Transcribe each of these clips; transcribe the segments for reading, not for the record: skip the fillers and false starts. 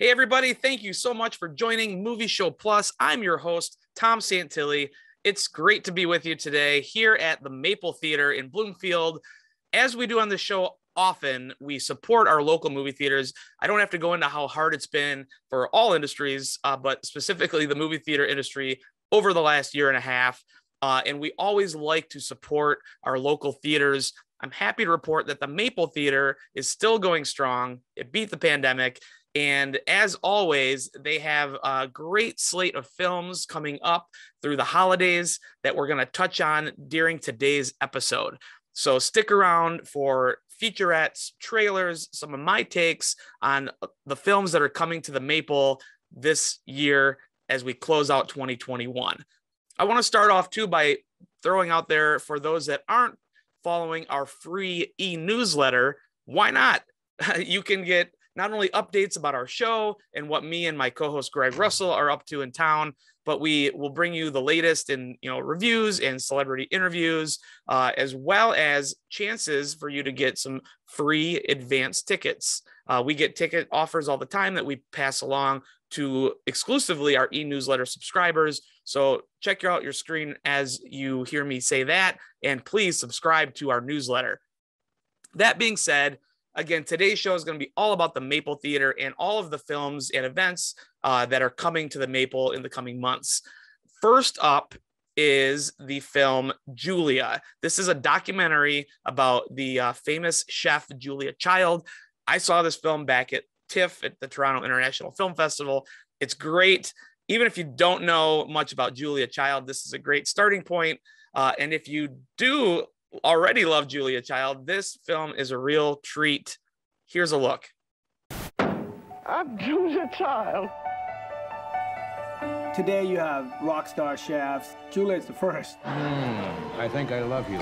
Hey, everybody. Thank you so much for joining Movie Show Plus. I'm your host, Tom Santilli. It's great to be with you today here at the Maple Theater in Bloomfield. As we do on the show often, we support our local movie theaters. I don't have to go into how hard it's been for all industries, but specifically the movie theater industry over the last year and a half. And we always like to support our local theaters. I'm happy to report that the Maple Theater is still going strong. It beat the pandemic. And as always, they have a great slate of films coming up through the holidays that we're going to touch on during today's episode. So stick around for featurettes, trailers, some of my takes on the films that are coming to the Maple this year as we close out 2021. I want to start off too by throwing out there for those that aren't following our free e-newsletter, why not? You can get not only updates about our show and what me and my co-host Greg Russell are up to in town, but we will bring you the latest in reviews and celebrity interviews, as well as chances for you to get some free advance tickets. We get ticket offers all the time that we pass along to exclusively our e-newsletter subscribers. So check out your screen as you hear me say that, and please subscribe to our newsletter. That being said, again, today's show is going to be all about the Maple Theater and all of the films and events that are coming to the Maple in the coming months. First up is the film Julia. This is a documentary about the famous chef Julia Child. I saw this film back at TIFF at the Toronto International Film Festival. It's great. Even if you don't know much about Julia Child, this is a great starting point. And if you do already love Julia Child, this film is a real treat. Here's a look. I'm Julia Child. Today you have rock star chefs. Julia's the first. I think I love you.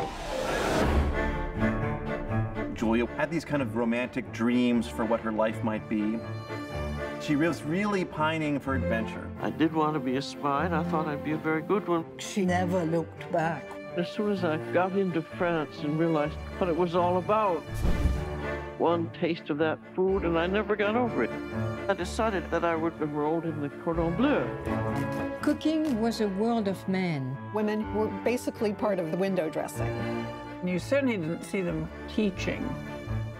Julia had these kind of romantic dreams for what her life might be. She was really pining for adventure. I did want to be a spy, and I thought I'd be a very good one. She never looked back. As soon as I got into France and realized what it was all about, one taste of that food, and I never got over it. I decided that I would enroll in the Cordon Bleu. Cooking was a world of men. Women were basically part of the window dressing. You certainly didn't see them teaching.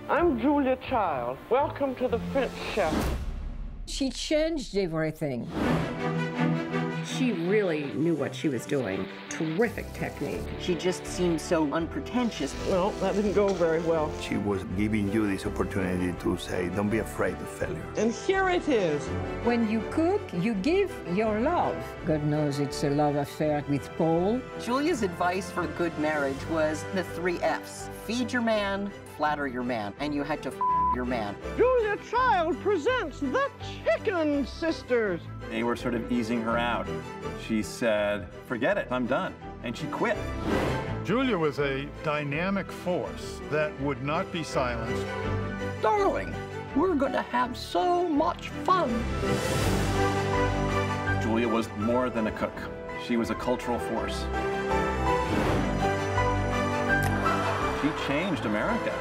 I'm Julia Child. Welcome to the French chef. She changed everything. She really knew what she was doing. Terrific technique. She just seemed so unpretentious. Well, that didn't go very well. She was giving you this opportunity to say, don't be afraid of failure. And here it is. When you cook, you give your love. God knows it's a love affair with Paul. Julia's advice for a good marriage was the 3 F's. Feed your man, flatter your man, and you had to your man. Julia Child presents the Chicken Sisters. They were sort of easing her out. She said, forget it, I'm done. And she quit. Julia was a dynamic force that would not be silenced. Darling, we're going to have so much fun. Julia was more than a cook. She was a cultural force. She changed America.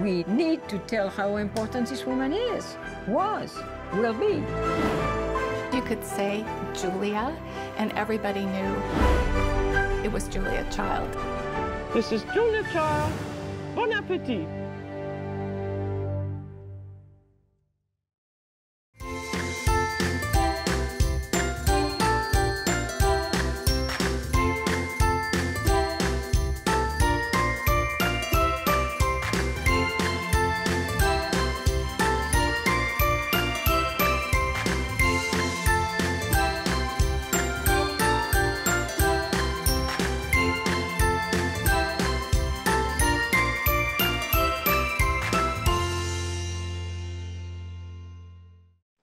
We need to tell how important this woman is, was, will be. You could say Julia, and everybody knew it was Julia Child. This is Julia Child. Bon appetit.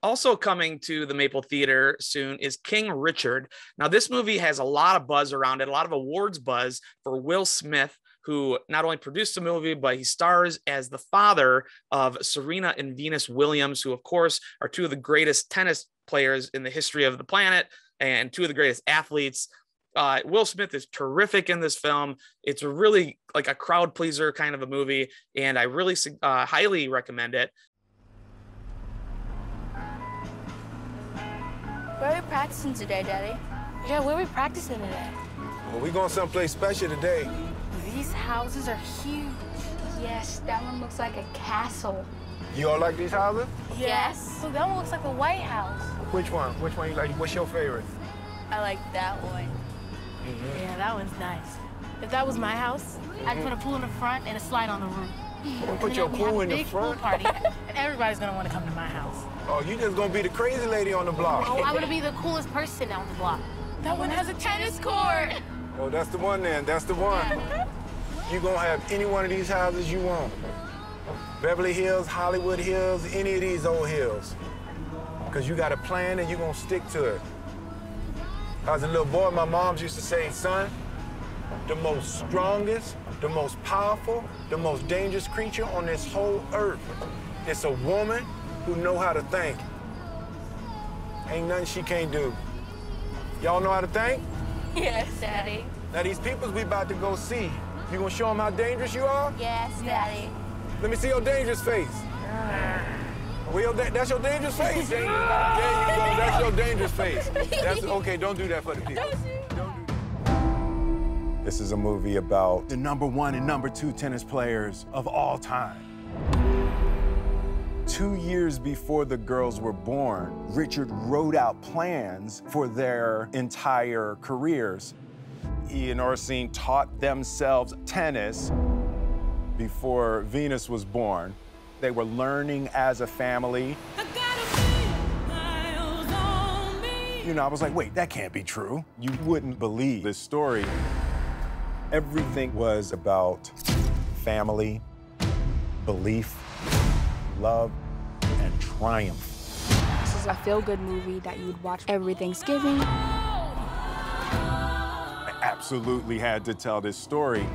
Also coming to the Maple Theater soon is King Richard. Now, this movie has a lot of buzz around it, a lot of awards buzz for Will Smith, who not only produced the movie, but he stars as the father of Serena and Venus Williams, who, of course, are two of the greatest tennis players in the history of the planet and two of the greatest athletes. Will Smith is terrific in this film. It's really like a crowd pleaser kind of a movie, and I really highly recommend it. Where are we practicing today, Daddy? Yeah, where are we practicing today? Well, we going someplace special today. These houses are huge. Yes, that one looks like a castle. You all like these houses? Yes. Look, that one looks like a White House. Which one? Which one you like? What's your favorite? I like that one. Yeah, that one's nice. If that was my house, I'd put a pool in the front and a slide on the roof. Well, put your pool in the front? Pool party, and everybody's gonna want to come to my house. Oh, you just gonna be the crazy lady on the block. Oh, I'm gonna be the coolest person on the block. That one has a tennis court. Oh, that's the one then. That's the one. You gonna have any one of these houses you want. Beverly Hills, Hollywood Hills, any of these old hills. Because you got a plan and you're gonna stick to it. I was a little boy, my mom used to say, son, the most strongest, the most powerful, the most dangerous creature on this whole earth. It's a woman who know how to think. Ain't nothing she can't do. Y'all know how to think? Yes, Daddy. Now these peoples we about to go see, you gonna show them how dangerous you are? Yes, Daddy. Let me see your dangerous face. Well, that's your dangerous face. There you go. That's your dangerous face. That's okay. Don't do that for the people. Don't do that. This is a movie about the #1 and #2 tennis players of all time. 2 years before the girls were born, Richard wrote out plans for their entire careers. He and Orsine taught themselves tennis before Venus was born. They were learning as a family. You know, I was like, wait, that can't be true. You wouldn't believe this story. Everything was about family, belief, love, and triumph. This is a feel-good movie that you would watch every Thanksgiving. I absolutely had to tell this story.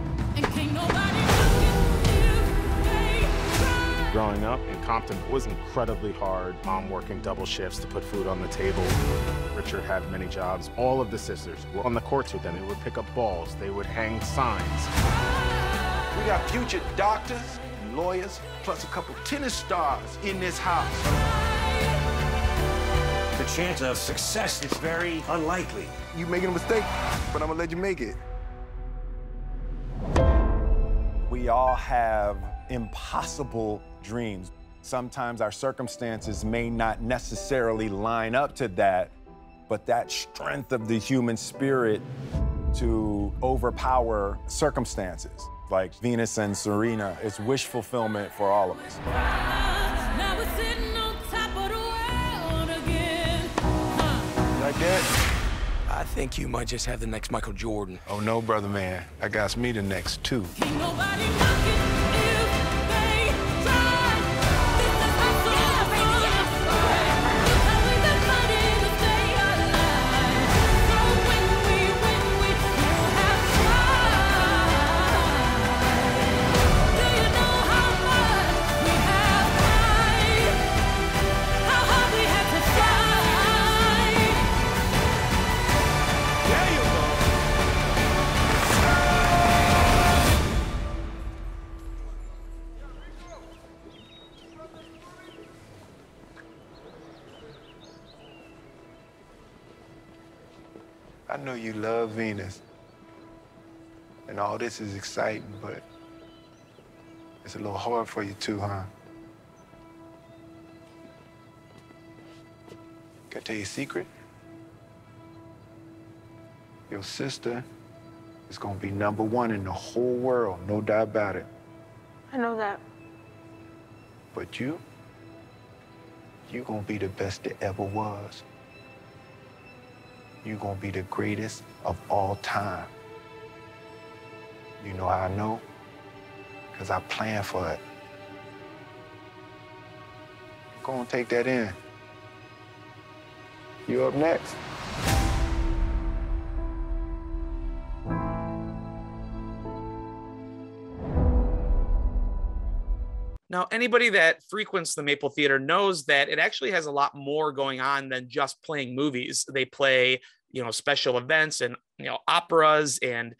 Growing up in Compton was incredibly hard. Mom working double shifts to put food on the table. Richard had many jobs. All of the sisters were on the courts with them. They would pick up balls. They would hang signs. We got future doctors and lawyers, plus a couple tennis stars in this house. The chance of success is very unlikely. You making a mistake, but I'm gonna let you make it. We all have impossible dreams. Sometimes our circumstances may not necessarily line up to that, but that strength of the human spirit to overpower circumstances, like Venus and Serena, is wish fulfillment for all of us. Like that? I think you might just have the next Michael Jordan. Oh, no, brother man. I got me the next two. I know you love Venus, and all this is exciting, but it's a little hard for you too, huh? Can I tell you a secret? Your sister is gonna be #1 in the whole world, no doubt about it. I know that. But you gonna be the best there ever was. You're gonna be the greatest of all time. You know how I know? Because I planned for it. Go and take that in. You up next. Now, anybody that frequents the Maple Theater knows that it actually has a lot more going on than just playing movies. They play, special events and, operas and,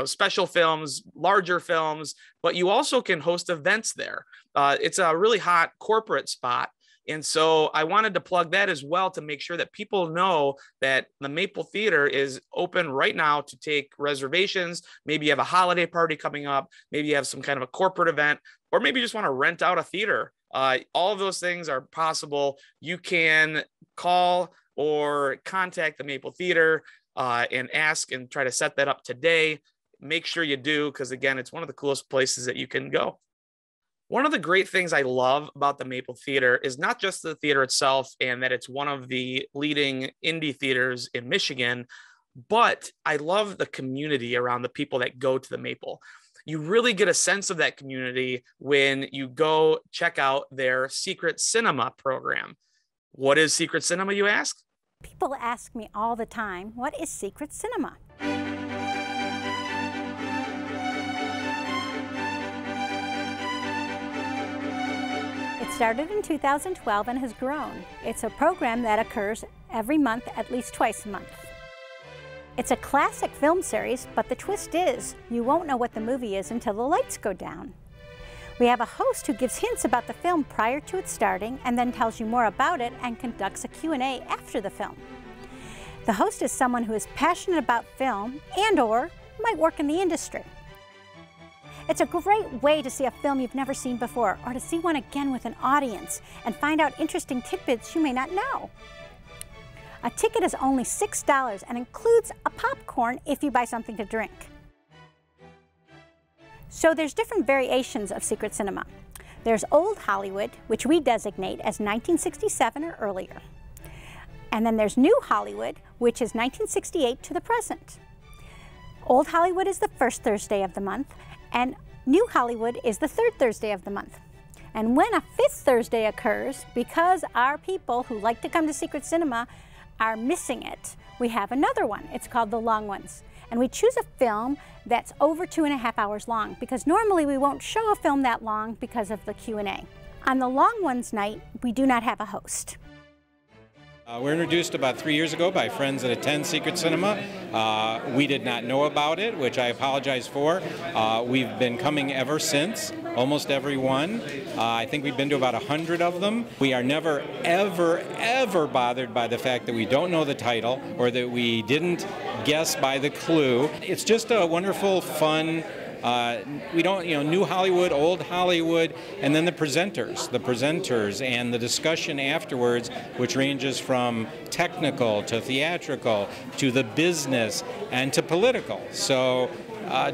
special films, larger films, but you also can host events there. It's a really hot corporate spot. And so I wanted to plug that as well to make sure that people know that the Maple Theater is open right now to take reservations. Maybe you have a holiday party coming up. Maybe you have some kind of a corporate event, or maybe you just want to rent out a theater. All of those things are possible. You can call or contact the Maple Theater and ask and try to set that up today. Make sure you do, because again, it's one of the coolest places that you can go. One of the great things I love about the Maple Theater is not just the theater itself and that it's one of the leading indie theaters in Michigan, but I love the community around the people that go to the Maple. You really get a sense of that community when you go check out their Secret Cinema program. What is Secret Cinema, you ask? People ask me all the time, what is Secret Cinema? It started in 2012 and has grown. It's a program that occurs every month, at least twice a month. It's a classic film series, but the twist is you won't know what the movie is until the lights go down. We have a host who gives hints about the film prior to it starting and then tells you more about it and conducts a Q&A after the film. The host is someone who is passionate about film and/or might work in the industry. It's a great way to see a film you've never seen before, or to see one again with an audience and find out interesting tidbits you may not know. A ticket is only $6 and includes a popcorn if you buy something to drink. So there's different variations of Secret Cinema. There's Old Hollywood, which we designate as 1967 or earlier. And then there's New Hollywood, which is 1968 to the present. Old Hollywood is the first Thursday of the month, and New Hollywood is the third Thursday of the month. And when a fifth Thursday occurs, because our people who like to come to Secret Cinema are missing it, we have another one. It's called The Long Ones. And we choose a film that's over 2.5 hours long, because normally we won't show a film that long because of the Q&A. On the Long Ones night, we do not have a host. We're introduced about 3 years ago by friends that attend Secret Cinema. We did not know about it, which I apologize for. We've been coming ever since, almost every one. I think we've been to about 100 of them. We are never, ever, ever bothered by the fact that we don't know the title or that we didn't guess by the clue. It's just a wonderful, fun, we don't, New Hollywood, Old Hollywood, and then the presenters and the discussion afterwards, which ranges from technical to theatrical to the business and to political. So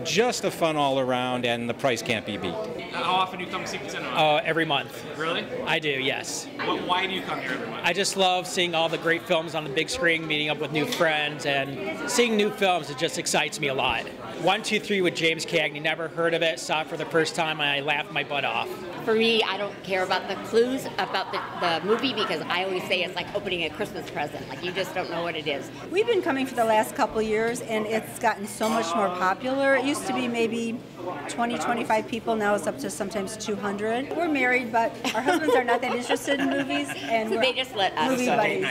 just a fun all around, and the price can't be beat. How often do you come to Secret Cinema? Every month. Really? I do, yes. Why do you come here every month? I just love seeing all the great films on the big screen, meeting up with new friends, and seeing new films. It just excites me a lot. 1, 2, 3 with James Cagney. Never heard of it. Saw it for the first time, and I laughed my butt off. For me, I don't care about the clues about the movie, because I always say it's like opening a Christmas present. Like, you just don't know what it is. We've been coming for the last couple years, and it's gotten so much more popular. It used to be maybe 20, 25 people. Now it's up to sometimes 200. We're married, but our husbands are not that interested in movies, and so they just let us. Movie buddies.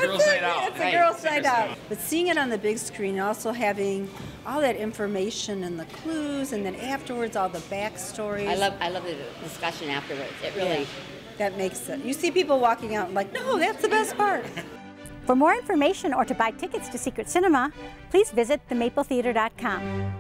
Girls' night out. It's a girls' night out. But seeing it on the big screen, and also having all that information and the clues, and then afterwards all the backstories. I love the discussion afterwards. It really, that makes it. You see people walking out like, no, that's the best part. For more information or to buy tickets to Secret Cinema, please visit themapletheater.com.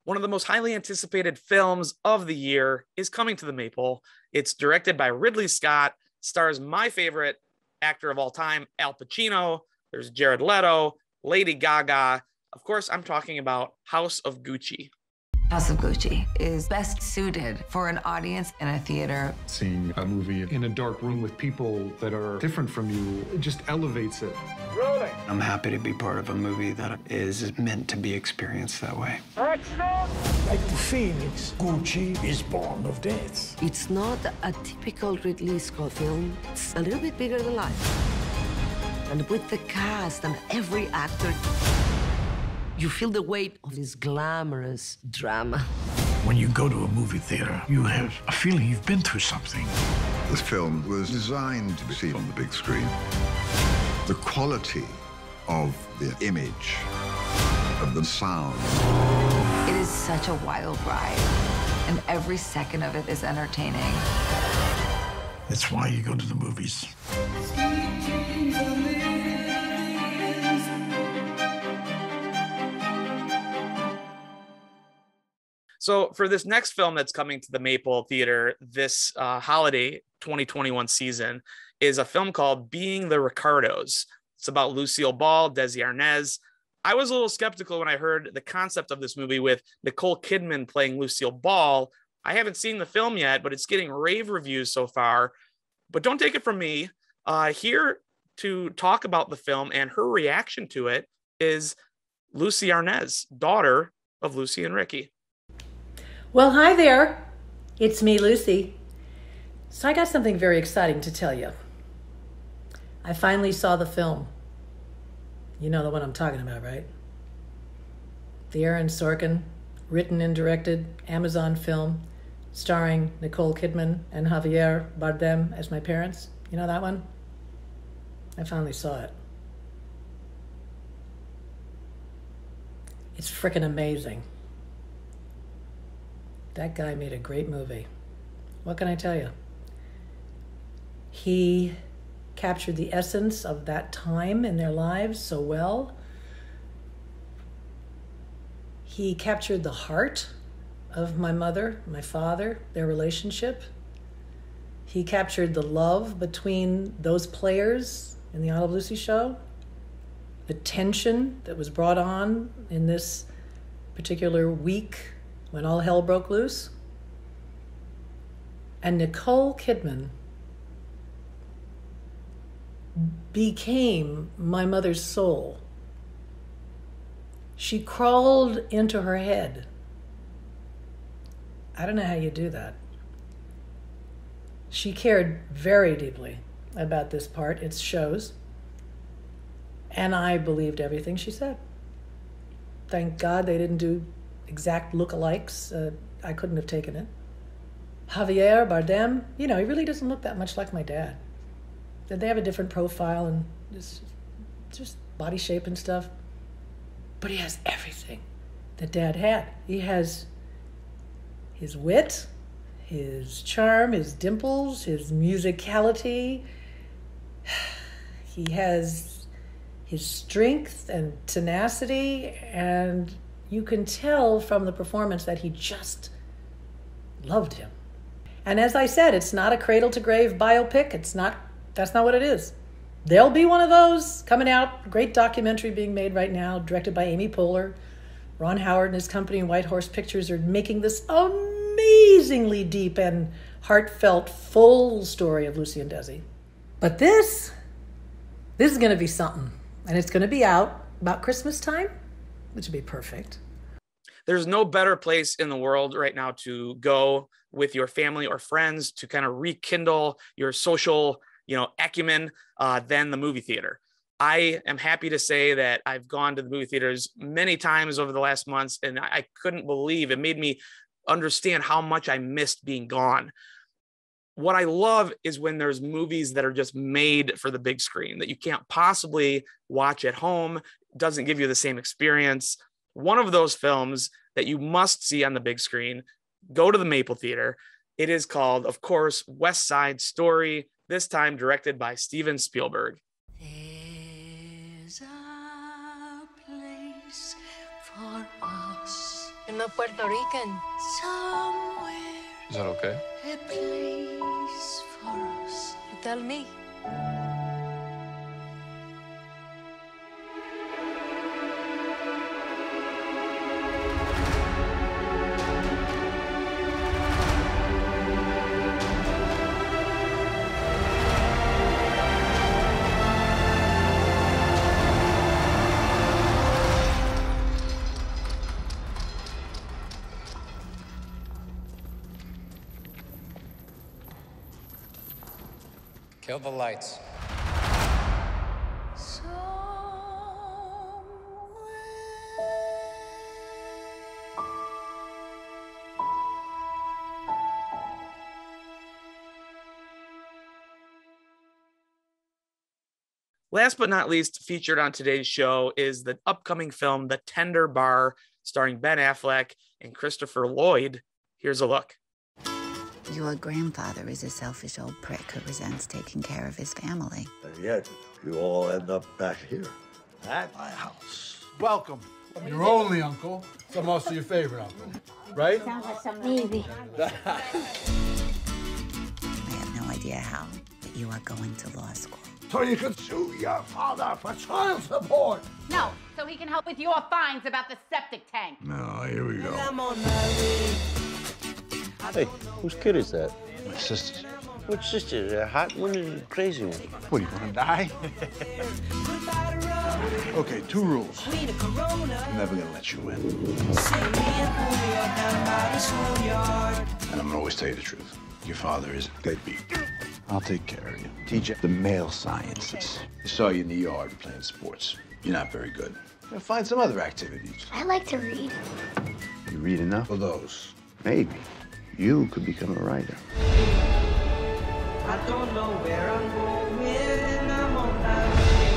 One of the most highly anticipated films of the year is coming to the Maple. It's directed by Ridley Scott, stars my favorite actor of all time, Al Pacino. There's Jared Leto, Lady Gaga. Of course, I'm talking about House of Gucci. House of Gucci is best suited for an audience in a theater. Seeing a movie in a dark room with people that are different from you, it just elevates it. Rolling. I'm happy to be part of a movie that is meant to be experienced that way. Action! Like the phoenix, Gucci is born of death. It's not a typical Ridley Scott film. It's a little bit bigger than life. And with the cast and every actor, you feel the weight of this glamorous drama. When you go to a movie theater, you have a feeling you've been through something. This film was designed to be seen on the big screen. The quality of the image, of the sound. It is such a wild ride, and every second of it is entertaining. That's why you go to the movies. So for this next film that's coming to the Maple Theater this holiday 2021 season is a film called Being the RICARDOS. It's about Lucille Ball, Desi Arnaz. I was a little skeptical when I heard the concept of this movie with Nicole Kidman playing Lucille Ball. I haven't seen the film yet, but it's getting rave reviews so far. But don't take it from me. Here to talk about the film and her reaction to it is Lucy Arnaz, daughter of Lucy and Ricky. Well, hi there. It's me, Lucy. So I got something very exciting to tell you. I finally saw the film. You know the one I'm talking about, right? The Aaron Sorkin, written and directed Amazon film, starring Nicole Kidman and Javier Bardem as my parents. You know that one? I finally saw it. It's frickin' amazing. That guy made a great movie. What can I tell you? He captured the essence of that time in their lives so well. He captured the heart of my mother, my father, their relationship. He captured the love between those players in the I Love Lucy show, the tension that was brought on in this particular week when all hell broke loose. And Nicole Kidman became my mother's soul. She crawled into her head. I don't know how you do that. She cared very deeply about this part, its shows, and I believed everything she said. Thank God they didn't do exact lookalikes. I couldn't have taken it. Javier Bardem, he really doesn't look that much like my dad. They have a different profile and just body shape and stuff. But he has everything that Dad had. He has his wit, his charm, his dimples, his musicality. He has his strength and tenacity, and you can tell from the performance that he just loved him. And as I said, it's not a cradle-to-grave biopic. That's not what it is. There'll be one of those coming out. Great documentary being made right now, directed by Amy Poehler. Ron Howard and his company, White Horse Pictures, are making this amazingly deep and heartfelt, full story of Lucy and Desi. But this is going to be something. And it's going to be out about Christmas time, which would be perfect. There's no better place in the world right now to go with your family or friends to kind of rekindle your social, acumen than the movie theater. I am happy to say that I've gone to the movie theaters many times over the last months, and I couldn't believe it. Made me understand how much I missed being gone. What I love is when there's movies that are just made for the big screen that you can't possibly watch at home, doesn't give you the same experience. One of those films that you must see on the big screen, go to the Maple Theater. It is called, of course, West Side Story, this time directed by Steven Spielberg. There's a place for us. You're not Puerto Rican. Somewhere. Is that okay? A place for us. You tell me. Kill the lights. Last but not least, featured on today's show is the upcoming film, The Tender Bar, starring Ben Affleck and Christopher Lloyd. Here's a look. Your grandfather is a selfish old prick who resents taking care of his family. And yet, you all end up back here at my house. Welcome. Your only uncle, so also your favorite uncle, right? Sounds like some maybe. I have no idea how, but you are going to law school. So you can sue your father for child support. No, so he can help with your fines about the septic tank. No, here we go. Hey, whose kid is that? My sister's. Which sister? The hot one or the crazy one? What, do you want to die? Okay, 2 rules. I'm never gonna let you in. And I'm gonna always tell you the truth. Your father is deadbeat. I'll take care of you. Teach you the male sciences. I saw you in the yard playing sports. You're not very good. Now find some other activities. I like to read. You read enough of those? Maybe you could become a writer. I don't know where I'm going. I'm on my way.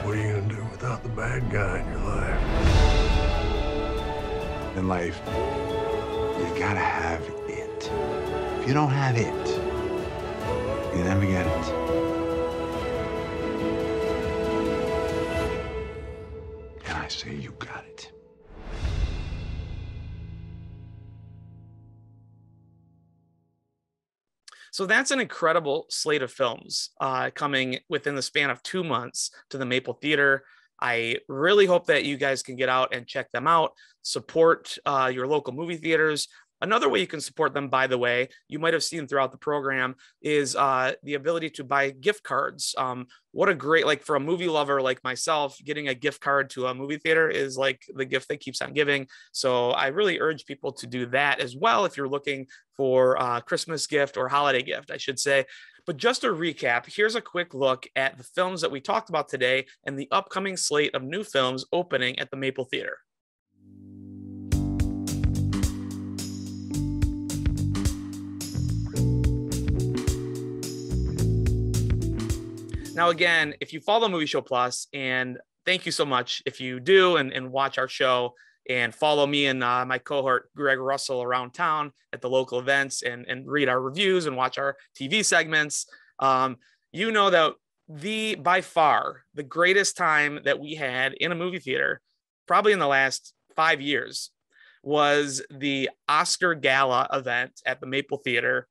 What are you gonna do without the bad guy in your life? In life, you gotta have it. If you don't have it, you never get it. And I say you got it. So that's an incredible slate of films coming within the span of 2 months to the Maple Theater. I really hope that you guys can get out and check them out, support your local movie theaters. Another way you can support them, by the way, you might have seen throughout the program, is the ability to buy gift cards. What a great, like for a movie lover like myself, getting a gift card to a movie theater is like the gift that keeps on giving. So I really urge people to do that as well if you're looking for a Christmas gift or holiday gift, I should say. But just to recap, here's a quick look at the films that we talked about today and the upcoming slate of new films opening at the Maple Theater. Now, again, if you follow Movie Show Plus, and thank you so much if you do and watch our show and follow me and my cohort, Greg Russell, around town at the local events and read our reviews and watch our TV segments, you know that by far, the greatest time that we had in a movie theater, probably in the last 5 years, was the Oscar Gala event at the Maple Theater.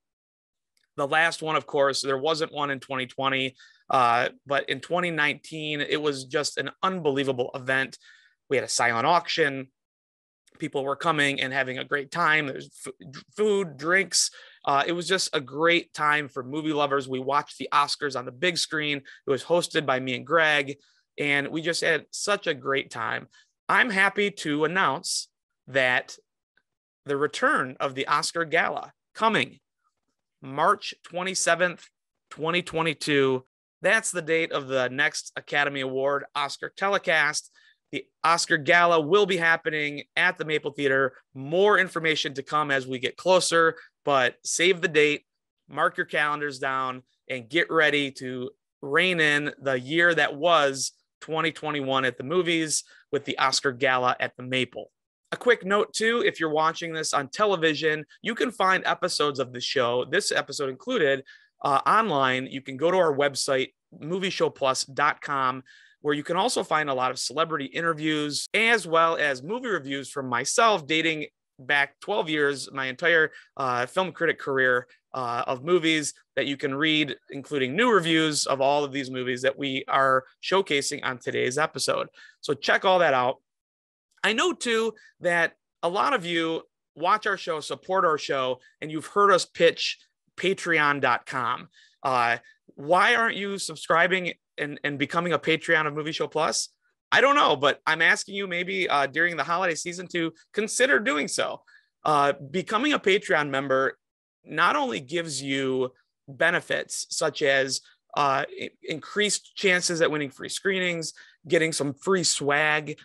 The last one, of course, there wasn't one in 2020. But in 2019, it was just an unbelievable event. We had a silent auction. People were coming and having a great time. There's food, drinks. It was just a great time for movie lovers. We watched the Oscars on the big screen. It was hosted by me and Greg, and we just had such a great time. I'm happy to announce that the return of the Oscar Gala coming March 27th, 2022. That's the date of the next Academy Award Oscar telecast. The Oscar Gala will be happening at the Maple Theater. More information to come as we get closer, but save the date, mark your calendars down, and get ready to rein in the year that was 2021 at the movies with the Oscar Gala at the Maple. A quick note too, if you're watching this on television, you can find episodes of the show, this episode included, online. You can go to our website, movieshowplus.com, where you can also find a lot of celebrity interviews, as well as movie reviews from myself dating back 12 years, my entire film critic career of movies that you can read, including new reviews of all of these movies that we are showcasing on today's episode. So check all that out. I know too that a lot of you watch our show, support our show, and you've heard us pitch patreon.com. Why aren't you subscribing and becoming a Patreon of Movie Show Plus? I don't know, but I'm asking you maybe during the holiday season to consider doing so. Becoming a Patreon member not only gives you benefits such as increased chances at winning free screenings, getting some free swag,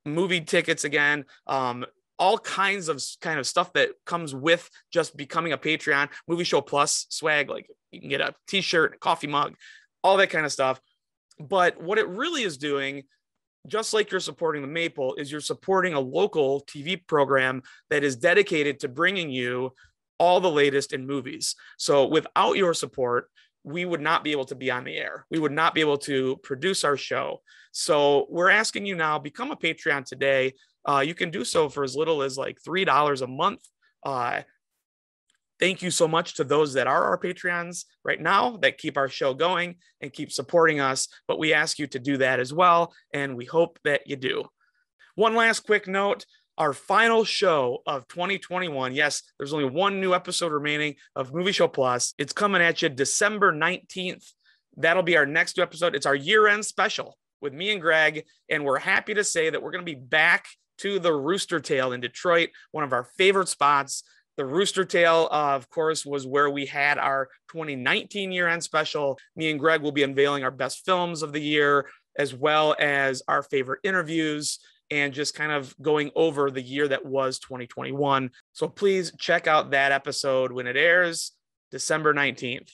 movie tickets again, all kinds of stuff that comes with just becoming a Patreon. Movie Show Plus swag, like you can get a t-shirt, a coffee mug, all that kind of stuff. But what it really is doing, just like you're supporting the Maple, is you're supporting a local TV program that is dedicated to bringing you all the latest in movies. So without your support, we would not be able to be on the air. We would not be able to produce our show. So we're asking you now, become a Patreon today. You can do so for as little as like $3 a month. Thank you so much to those that are our Patreons right now that keep our show going and keep supporting us. But we ask you to do that as well, and we hope that you do. One last quick note. Our final show of 2021. Yes, there's only one new episode remaining of Movie Show Plus. It's coming at you December 19th. That'll be our next new episode. It's our year-end special with me and Greg, and we're happy to say that we're going to be back to the Rooster Tail in Detroit, one of our favorite spots. The Rooster Tail, of course, was where we had our 2019 year-end special. Me and Greg will be unveiling our best films of the year, as well as our favorite interviews, and just kind of going over the year that was 2021. So please check out that episode when it airs, December 19th.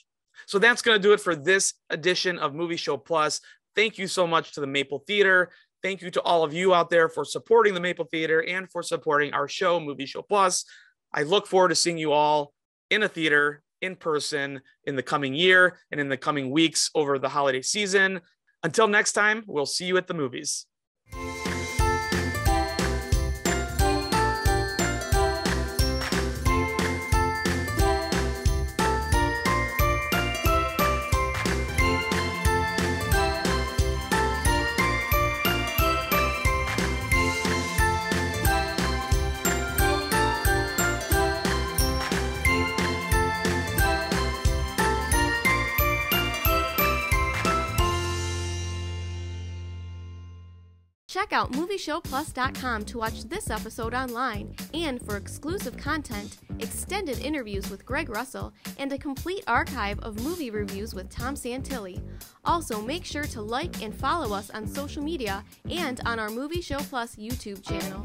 So that's going to do it for this edition of Movie Show Plus. Thank you so much to the Maple Theater. Thank you to all of you out there for supporting the Maple Theater and for supporting our show, Movie Show Plus. I look forward to seeing you all in a theater, in person, in the coming year and in the coming weeks over the holiday season. Until next time, we'll see you at the movies. Check out MovieShowPlus.com to watch this episode online and for exclusive content, extended interviews with Greg Russell, and a complete archive of movie reviews with Tom Santilli. Also, make sure to like and follow us on social media and on our Movie Show Plus YouTube channel.